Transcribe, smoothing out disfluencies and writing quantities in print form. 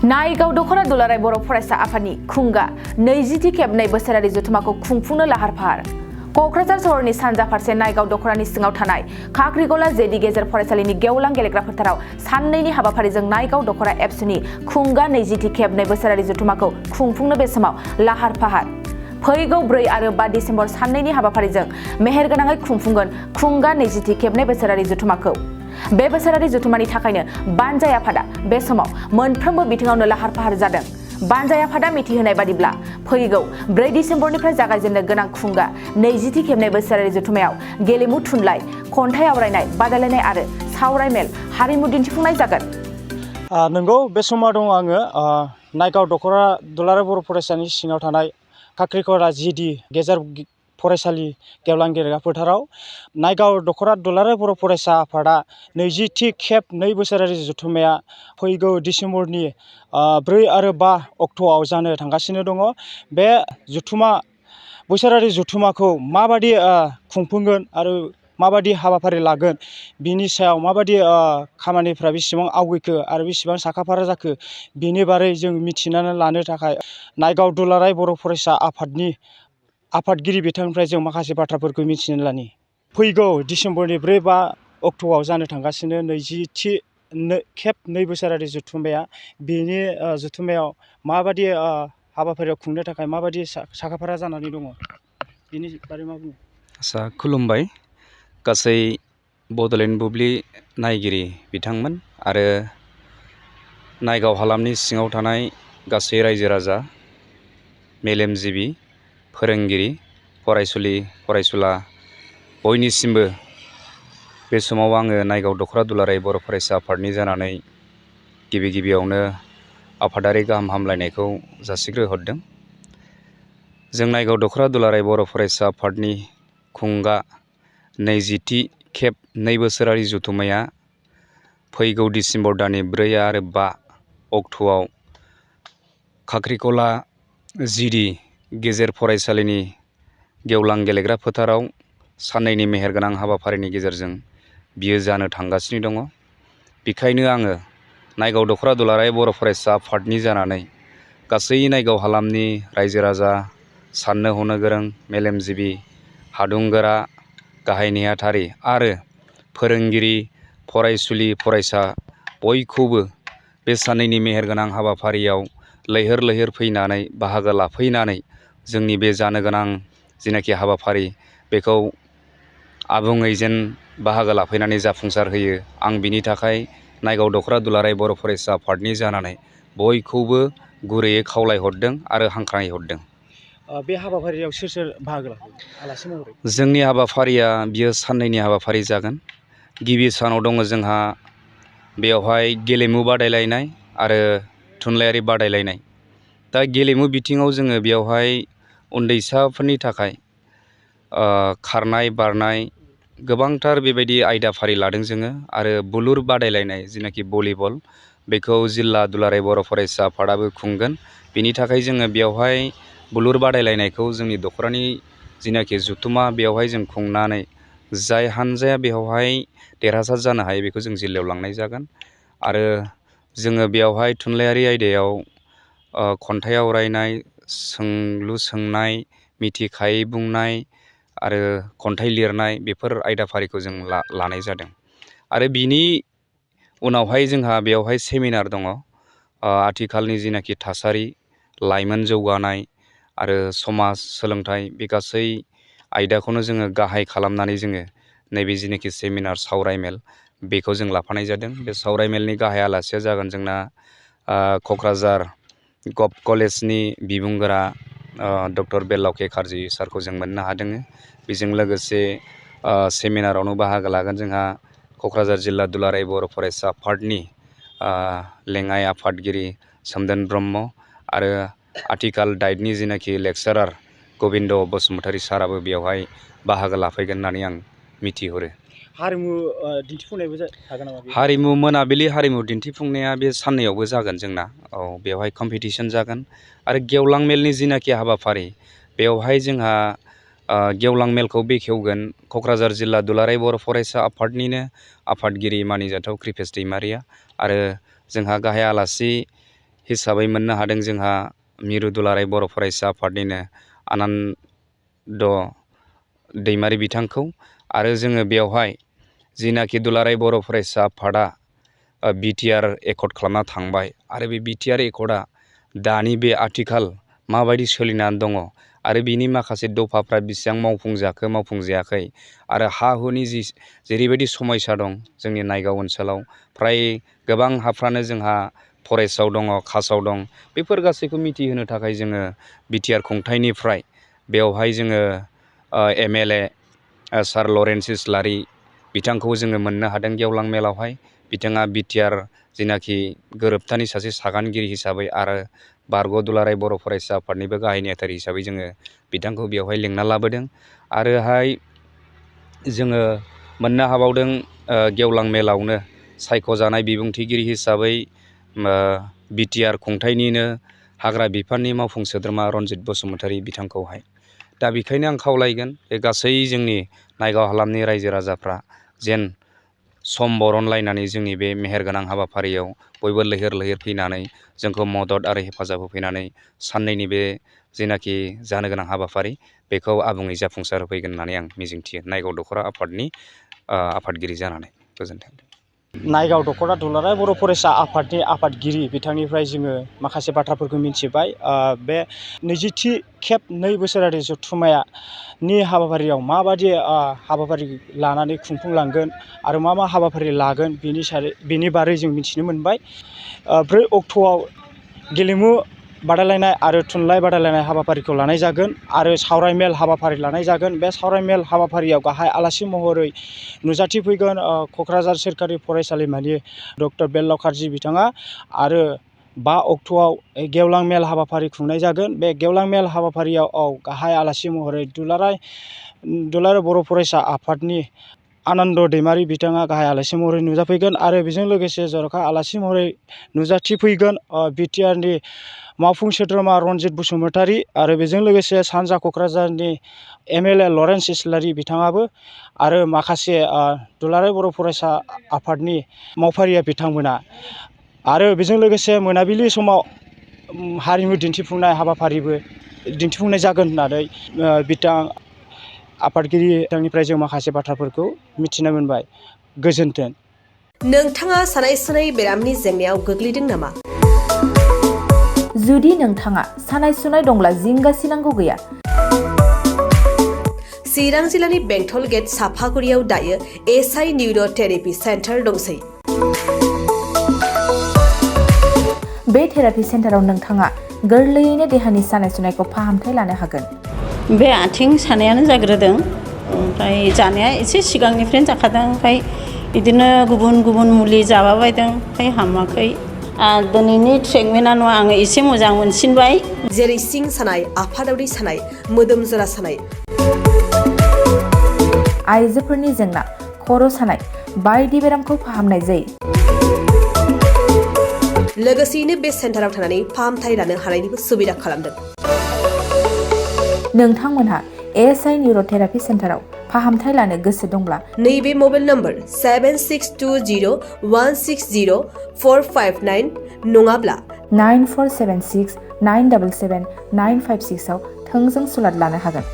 नायगाव दख'र दुलाराय बर' फरायसा आफादनि खुंगा 20थि खेबनै बोसोरारि जथुमाखौ खुंफुंनो लाहार फाहार। क'क्राझार सहरनि सानजा फारसे नायगाव दख'रानि सिङाव थानाय खाख्रिखला जेडि गेजेर फरायसालिनि गेवलां गेलेग्रा फोथाराव साननैनि हाबाफारिजों नायगाव दख'रा एबसुनि खुंगा 20थि खेबनै बोसोरारि जथुमाखौ खुंफुंनो बे समाव लाहार फाहार। फैगौ 4 आरो 5 डिसेम्बर साननैनि हाबाफारिजों मेहेरगोनाङै खुंफुंगोन खुंगा 20थि खेबनै बोसोरारि जथुमाखौ। बे बोसोरारि जथुमानि थाखायनो बानजाय आफादा बे समाव मोनफ्रोमबो बिथिङावनो लाहार फाहार जादों। बानजाय आफादा मिथिहोनाय बादिब्ला फैगौ 4 डिसेम्बरनिफ्राय जागायजेननो गोनां खुंगा 20थि खेबनै बोसोरारि जथुमायाव गेलेमु थुनलाइ, खन्थाइ आवरायनाय बादायलायनाय आरो सावरायमेल हारिमु दिन्थिफुंनाय जागोन। नंगौ, बे समाव दङ आङो नायगाव दख'रा दुलाराय बर' फरायसानि सिङाव थानाय खाख्रिखला जेडि गेजेर फरायसालि गेवलां गेलेग्रा फोथाराव नायगाव दख'रा दुलाराय बर' फरायसा आफादा 20थि खेब 2 बोसोरारि जथुमाया फैगौ डिसेम्बरनि 4 आरो 5 अक्ट'आव जानो थांगासिनो दङ। बे बोसोरारि जथुमाखौ माबादि खुंफुंगोन आरो माबादि हाबाफारि लागोन, बिनि सायाव माबादि खामानिफ्रा बेसेबां आवगैखो आरो बेसेबां साखाफारा जाखो, बिनि बारै जों मिथिनानै लानो थाखाय नायगाव दुलाराय बर' फरायसा आफादनि आफादगिरि बिथांनिफ्राय जों माखासे बाथ्राफोरखौ मिथिनो लानि। फैगौ डिसेम्बरनि 4-5 अक्ट'आव जानो थांगासिनो 20थि खेब 2 बोसोरारि जथुमाया, बेनि जथुमायाव माबादि हाबाफारियाव खुंनो थाखाय माबादि साखाफारा जानानै दङ, बिनि बारै मा बुङो? आसा खुलुमबाय गासै बड'लेण्ड बुब्लि नायगिरि बिथांमोन आरो नायगाव हालामनि सिङाव थानाय गासै रायजो राजा, मेलेमजिबि, फोरोंगिरि, फरायसुलि फरायसुला बयनिसिमबो बे समाव आङो नायगाव दख'रा दुलाराय बर' फरायसा आफादनि जानानै गिबियावनो आफादारि गाहाम हामलायनायखौ जासिग्रोहरदों। जों नायगाव दख'रा दुलाराय बर' फरायसा आफादनि खुंगा 20थि खेब 2 बोसोरारि जथुमाया फैगौ डिसेम्बर दाननि 4 आरो 5 अक्ट'आव खाख्रिखला जेडि गेजेर फरायसालिनि गेवलां गेलेग्रा फोथाराव साननैनि मेहेरगोनां हाबाफारिनि गेजेरजों बियो जानो थांगासिनो दङ। बेखायनो आङो नायगाव दख'रा दुलाराय बर' फरायसा आफादनि जानानै गासै नायगाव हालामनि रायजो राजा, साननो हनो गोरों, मेलेमजिबि, हादुंगोरा, गाहाय नेहाथारि आरो फोरोंगिरि, फरायसुलि फरायसा बयखौबो बे साननैनि मेहेरगोनां हाबाफारियाव लैहोर लैहोर फैनानै बाहागो लाफैनानै जोंनि बे जानो गोनां जिनाखि हाबाफारि, बेखौ आबुङै जेन बाहागो लाफैनानै जाफुंसार होयो, आं बिनि थाखाय नायगाव दख'रा दुलाराय बर' फरायसा आफादनि जानानै बयखौबो गुरैयै खावलायहरदों आरो हांख्रायहरदों। बे हाबाफारियाव सोर बाहागो लाफैयो आलासि महरै? जोंनि हाबाफारिया बियो साननैनि हाबाफारि जागोन। गिबि सानाव दङ जोंहा बेवहाय गेलेमु बादायलायनाय आरो थुनलाइयारि बादायलायनाय। दा गेलेमु बिथिङाव जोङो बेवहाय उन्दैसाफोरनि थाखाय खारनाय बारनाय गोबांथार बेबायदि आयदाफारि लादों जोङो, आरो बुलुर बादायलायनाय जिनाखि भलिबल, बेखौ जिल्ला दुलाराय बर' फरायसा आफादाबो खुंगोन। बिनि थाखाय जोङो बेवहाय बुलुर बादायलायनायखौ जोंनि दख'रानि जिनाखि जथुमा बेवहाय जों खुंनानै जाय हान्जाया बेवहाय देरहासार जानो हायो बेखौ जों जिल्लायाव लांनाय जागोन। आरो जोङो बेवहाय थुनलाइयारि आयदायाव खन्थाइ आवरायनाय, सोंलु सोंनाय, मिथिखायै बुंनाय आरो खन्थाइ लिरनाय, बेफोर आयदाफारिखौ जों लानाय जादों। आरो बिनि उनावहाय जोंहा बेवहाय सेमिनार दङ। आथिखालनि जिनाखि थासारि, लाइमोन जौगानाय आरो समाज सोलोंथाइ, बे गासै आयदाखौनो जोङो गाहाय खालामनानै जोङो नैबे जिनाखि सेमिनार सावरायमेल, बेखौ जों लाफानाय जादों। बे सावरायमेलनि गाहाय आलासिया जागोन जोंना क'क्राझार गभ कलेजनि बिबुंगोरा डक्टर बेलाव केकारजि सारखौ जों मोननो हादों। बेजों लोगोसे सेमिनारावनो बाहागो लागोन जोंहा क'क्राझार जिल्ला दुलाराय बर' फरायसा आफादनि लेङाइ आफादगिरि सोमदोन ब्रह्म आरो आथिखाल डाइटनि जिनाखि लेक्सारार गबिन्द बसुमतारी साराबो बेवहाय बाहागो लाफैगोन होननानै आं मिथिहरो। हारिमु दिन्थिफुंनायबो थागोन नामा? हारिमु मोनाबिलि हारिमु दिन्थिफुंनाया बे साननैयावबो जागोन जोंना। बेवहाय कम्पिटिसन जागोन। आरो गेवलां मेलनि जिनाखि हाबाफारि, बेवहाय जोंहा गेवलां मेलखौ बेखेवगोन क'क्राझार जिल्ला दुलाराय बर' फरायसा आफादनिनो आफादगिरि मानिजाथाव कृपेश दैमारिया। आरो जोंहा गाहाय आलासि हिसाबै मोननो हादों जोंहा मिरु दुलाराय बर' फरायसा आफादनिनो आनन्द दैमारि बिथांखौ। आरो जोङो बेवहाय जिनाखि दुलाराय बर' फरायसा आफादा बिटिआर एकर्ड खालामना थांबाय आरो बे बिटिआर एकर्डआ दानि बे आथिखाल माबायदि सोलिनानै दङ आरो बिनि माखासे दफाफ्रा बेसेबां मावफुंजाखो मावफुंजायाखै आरो हा हुनि जेरैबायदि समयसा दं जोंनि नायगाव ओनसोलाव फ्राय गोबां हाफ्रानो जोंहा फरेस्टआव दङ, खासाव दं। बेफोर गासैखौ मिथिहोनो थाखाय जोङो बिटिआर खुंथाइनिफ्राय बेवहाय जोङो एमएलए सार लरेन्स इस्लारि बिथांखौ जोङो मोननो हादों गेवलां मेलावहाय। बिथाङा बिटिआर जिनाखि गोरोबथानि सासे सागानगिरि हिसाबै आरो बारग' दुलाराय बर' फरायसा आफादनिबो गाहाय नेहाथारि हिसाबै जोङो बिथांखौ बेवहाय लिंना लाबोदों। आरोहाय जोङो मोननो हाबावदों गेवलां मेलावनो सायख'जानाय बिबुंथिगिरि हिसाबै बिटिआर खुंथाइनिनो हाग्रा बिफाननि मावफुं सोद्रोमा रनजित बसुमतारी बिथांखौहाय। दा बेखायनो आं खावलायगोन बे गासै जोंनि नायगाव हालामनि रायजो राजाफ्रा जेन सम बरनलायनानै जोंनि बे मेहेरगोनां हाबाफारियाव बयबो लैहोर लैहोर फैनानै जोंखौ मदद आरो हेफाजाब होफैनानै साननैनि बे जेनाखि जानो गोनां हाबाफारि बेखौ आबुङै जाफुंसार होफैगोन होननानै आं मिजिंथियो नायगाव दख'रा आफादनि आफादगिरि जानानै। गोजोन्थों। नायगाव दख'रा दुलाराय बर' फरायसा आफादनि आफादगिरि बिथांनिफ्राय जोङो माखासे बाथ्राफोरखौ मिथिबाय। बे 20थि खेब 2 बोसोरारि जथुम्मानि हाबाफारियाव माबादि हाबाफारि लानानै खुंफुंलांगोन आरो मा मा हाबाफारि लागोन बेनि बारै जों मिथिनो मोनबाय। 4 अक्ट'आव गेलेमु बादायलायनाय आरो थुनलाइ बादायलायनाय हाबाफारिखौ लानाय जागोन आरो सावरायमेल हाबाफारि लानाय जागोन। बे सावरायमेल हाबाफारियाव गाहाय आलासि महरै नुजाथिफैगोन क'क्राझार सोरखारि फरायसालिमानि डक्टर बेल्लाव कार्जि बिथाङा। आरो 5 अक्ट'आव गेवलां मेल हाबाफारि खुंनाय जागोन। बे गेवलां मेल हाबाफारियाव गाहाय आलासि महरै दुलाराय बर' फरायसा आफादनि आनन्द दैमारि बिथाङा गाहाय आलासि महरै नुजाफैगोन आरो बेजों लोगोसे जर'खा आलासि महरै नुजाथिफैगोन बिटिआरनि मावफुं सोद्रोमा रनजित बसुमतारी आरो बेजों लोगोसे सानजा क'क्राझारनि एमएलए लरेन्स इस्लारि बिथाङाबो आरो माखासे दुलाराय बर' फरायसा आफादनि मावफारिया बिथांमोना। आरो बेजों लोगोसे मोनाबिलि समाव हारिमु दिन्थिफुंनाय हाबाफारिबो दिन्थिफुंनाय जागोन होननानै बिथां आफादगिरि बिथांनिफ्राय जों माखासे बाथ्राफोरखौ मिथिनो मोनबाय। गोजोन्थों। नोंथाङा सानाय सुनाय बेरामनि जेंनायाव गोग्लैदों नामा? जुदि नोंथाङा सानाय सुनाय दंब्ला जिंगासिनांगौ गैया। चिरां जिल्लानि बेंटल गेट साफागुरियाव दायो एसआइ निउर' थेरापि सेन्टार दंसै। बे थेरापि सेन्टाराव नोंथाङा गोरलैयैनो देहानि सानाय सुनायखौ फाहामथाय लानो हागोन। बे आथिं सानायानो जाग्रोदों, ओमफ्राय जानाया एसे सिगांनिफ्रायनो जाखादों, ओमफ्राय बिदिनो गुबुन गुबुन मुलि जाबाबायदों, ओमफ्राय हामाखै। दिनैनि ट्रिटमेन्टआ आङो एसे मोजां मोनसिनबाय। जेरै सिं सानाय, आफादावरि सानाय, मोदोम जरा सानाय, आइजोफोरनि जेंना, खर' सानाय बायदि बेरामखौ फाहामनाय जायो। लोगोसेयैनो बे सेन्टाराव थानानै फाहामथाय लानो हानायनिबो सुबिदा खालामदों। नोंथांमोनहा एसआइ निउर' थेरापि सेन्टाराव फाहामथाय लानो गोसो दंब्ला नैबे मबाइल नम्बर 7620160459 नङाब्ला 9476977956 आव थोंजों सुलाद लानो हागोन।